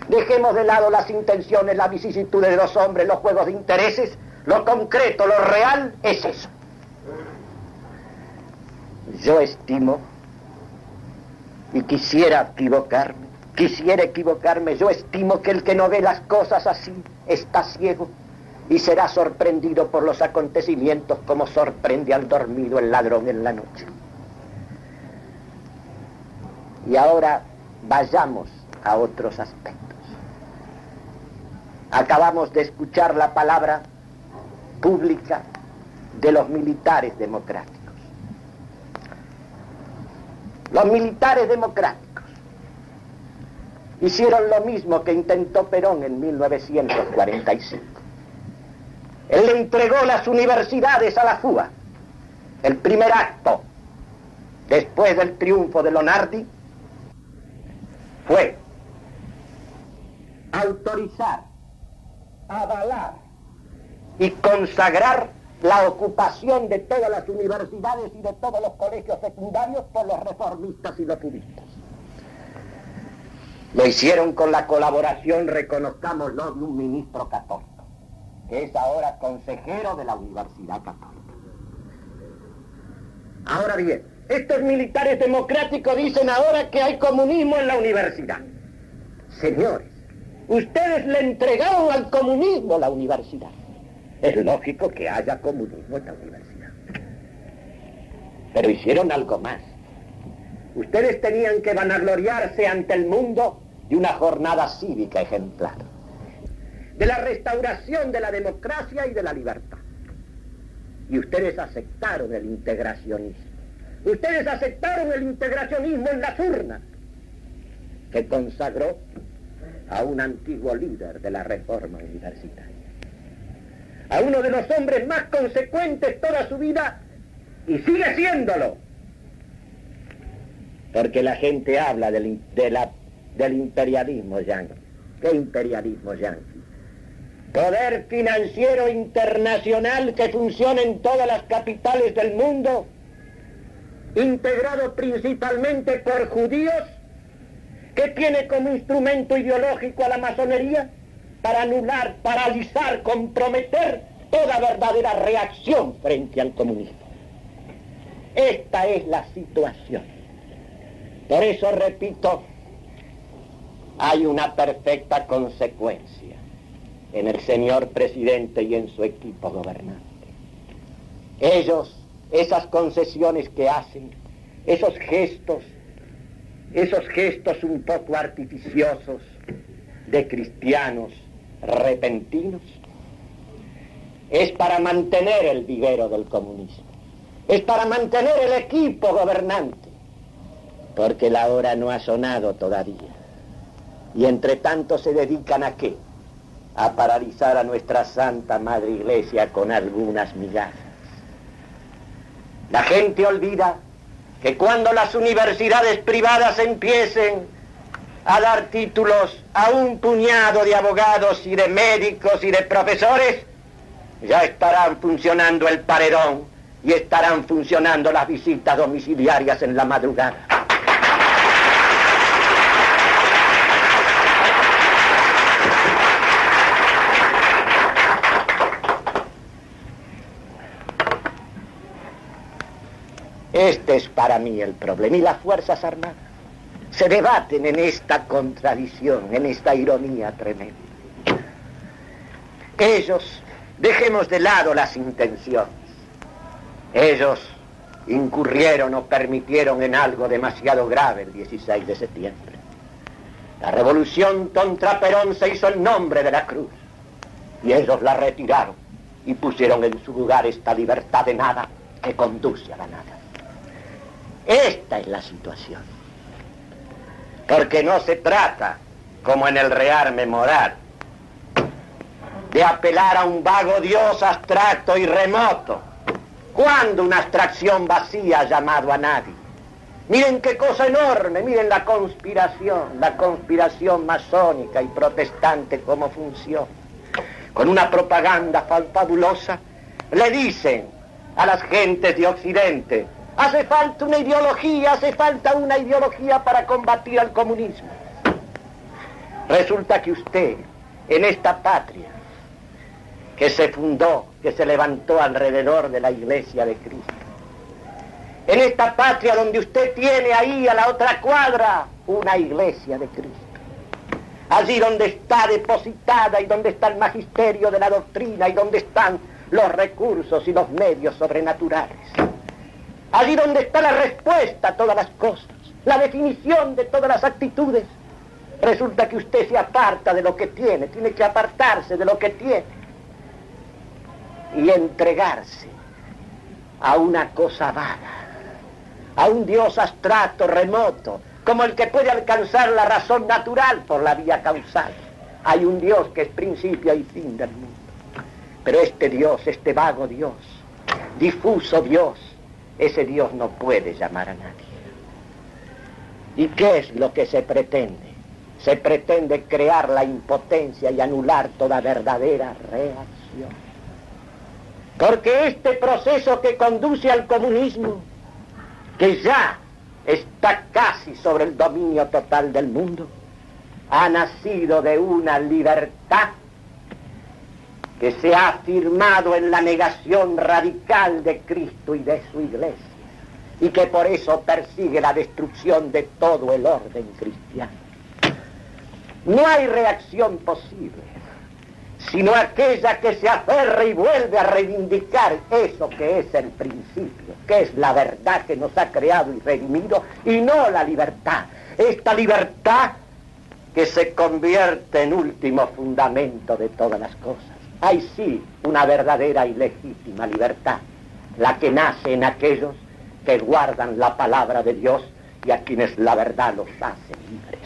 Dejemos de lado las intenciones, las vicisitudes de los hombres, los juegos de intereses. Lo concreto, lo real es eso. Yo estimo, y quisiera equivocarme, yo estimo que el que no ve las cosas así está ciego y será sorprendido por los acontecimientos como sorprende al dormido el ladrón en la noche. Y ahora vayamos a otros aspectos. Acabamos de escuchar la palabra pública de los militares democráticos. Los militares democráticos hicieron lo mismo que intentó Perón en 1945. Él le entregó las universidades a la FUA. El primer acto, después del triunfo de Lonardi, fue autorizar, avalar y consagrar la ocupación de todas las universidades y de todos los colegios secundarios por los reformistas y los cubistas. Lo hicieron con la colaboración, reconozcámoslo, de un ministro católico, que es ahora consejero de la Universidad Católica. Ahora bien, estos militares democráticos dicen ahora que hay comunismo en la universidad. Señores, ustedes le entregaron al comunismo la universidad. Es lógico que haya comunismo en la universidad. Pero hicieron algo más. Ustedes tenían que vanagloriarse ante el mundo de una jornada cívica ejemplar, de la restauración de la democracia y de la libertad. Y ustedes aceptaron el integracionismo. Ustedes aceptaron el integracionismo en las urnas, que consagró a un antiguo líder de la reforma universitaria, a uno de los hombres más consecuentes toda su vida, y sigue siéndolo, porque la gente habla del imperialismo yanqui. ¿Qué imperialismo yanqui? Poder financiero internacional que funciona en todas las capitales del mundo, integrado principalmente por judíos, que tiene como instrumento ideológico a la masonería para anular, paralizar, comprometer toda verdadera reacción frente al comunismo. Esta es la situación. Por eso, repito, hay una perfecta consecuencia en el señor presidente y en su equipo gobernante. Ellos, esas concesiones que hacen, esos gestos un poco artificiosos de cristianos repentinos, es para mantener el vivero del comunismo, es para mantener el equipo gobernante, porque la hora no ha sonado todavía. Y entre tanto se dedican ¿a qué? A paralizar a nuestra Santa Madre Iglesia con algunas migajas. La gente olvida que cuando las universidades privadas empiecen a dar títulos a un puñado de abogados y de médicos y de profesores, ya estarán funcionando el paredón y estarán funcionando las visitas domiciliarias en la madrugada. Este es para mí el problema, y las Fuerzas Armadas se debaten en esta contradicción, en esta ironía tremenda. Ellos, dejemos de lado las intenciones, ellos incurrieron o permitieron en algo demasiado grave el 16 de septiembre. La revolución contra Perón se hizo en nombre de la cruz, y ellos la retiraron y pusieron en su lugar esta libertad de nada que conduce a la nada. Esta es la situación. Porque no se trata, como en el rearme moral, de apelar a un vago Dios abstracto y remoto, cuando una abstracción vacía llamado a nadie. Miren qué cosa enorme, miren la conspiración masónica y protestante cómo funciona. Con una propaganda fabulosa le dicen a las gentes de Occidente: hace falta una ideología para combatir al comunismo. Resulta que usted, en esta patria que se fundó, que se levantó alrededor de la Iglesia de Cristo, en esta patria donde usted tiene ahí a la otra cuadra una Iglesia de Cristo, allí donde está depositada y donde está el magisterio de la doctrina y donde están los recursos y los medios sobrenaturales, allí donde está la respuesta a todas las cosas, la definición de todas las actitudes, resulta que usted se aparta de lo que tiene que apartarse de lo que tiene y entregarse a una cosa vaga, a un Dios abstracto, remoto, como el que puede alcanzar la razón natural por la vía causal. Hay un Dios que es principio y fin del mundo, pero este Dios, este vago Dios, difuso Dios, ese Dios no puede llamar a nadie. ¿Y qué es lo que se pretende? Se pretende crear la impotencia y anular toda verdadera reacción. Porque este proceso que conduce al comunismo, que ya está casi sobre el dominio total del mundo, ha nacido de una libertad que se ha afirmado en la negación radical de Cristo y de su Iglesia. y que por eso persigue la destrucción de todo el orden cristiano. No hay reacción posible, sino aquella que se aferra y vuelve a reivindicar eso que es el principio, que es la verdad que nos ha creado y redimido, y no la libertad. Esta libertad que se convierte en último fundamento de todas las cosas. Hay sí una verdadera y legítima libertad, la que nace en aquellos que guardan la palabra de Dios y a quienes la verdad los hace libres.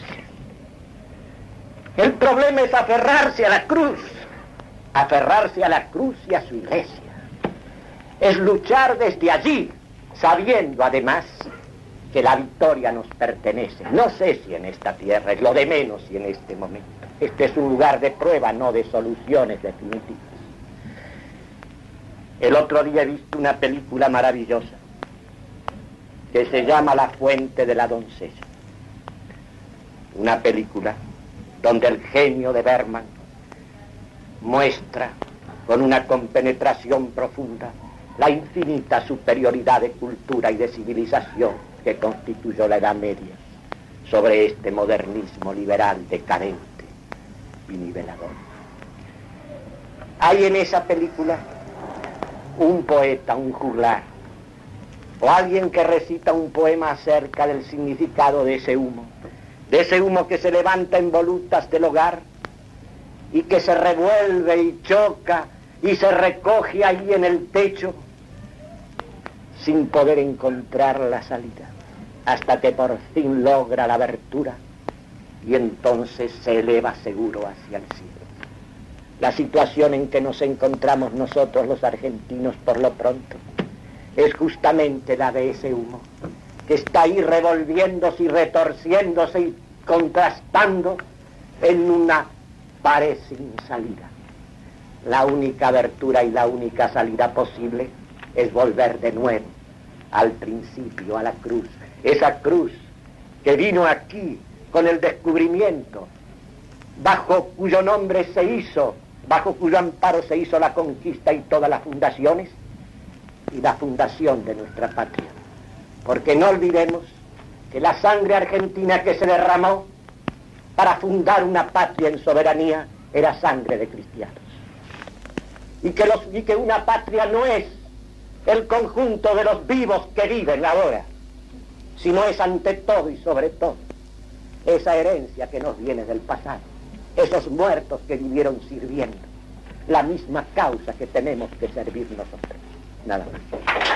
El problema es aferrarse a la cruz y a su iglesia. Es luchar desde allí, sabiendo además que la victoria nos pertenece. No sé si en esta tierra, es lo de menos y en este momento. Este es un lugar de prueba, no de soluciones definitivas. El otro día he visto una película maravillosa que se llama La fuente de la doncella. Una película donde el genio de Bergman muestra con una compenetración profunda la infinita superioridad de cultura y de civilización que constituyó la Edad Media sobre este modernismo liberal decadente y nivelador. Hay en esa película un poeta, un juglar, o alguien que recita un poema acerca del significado de ese humo que se levanta en volutas del hogar y que se revuelve y choca y se recoge ahí en el techo sin poder encontrar la salida, hasta que por fin logra la abertura y entonces se eleva seguro hacia el cielo. La situación en que nos encontramos nosotros los argentinos por lo pronto es justamente la de ese humo, que está ahí revolviéndose y retorciéndose y contrastando en una pared sin salida. La única abertura y la única salida posible es volver de nuevo al principio, a la cruz. Esa cruz que vino aquí con el descubrimiento, bajo cuyo nombre se hizo, bajo cuyo amparo se hizo la conquista y todas las fundaciones, y la fundación de nuestra patria. Porque no olvidemos que la sangre argentina que se derramó para fundar una patria en soberanía era sangre de cristianos. Y que una patria no es el conjunto de los vivos que viven ahora, sino es ante todo y sobre todo esa herencia que nos viene del pasado, esos muertos que vivieron sirviendo la misma causa que tenemos que servir nosotros. Nada más.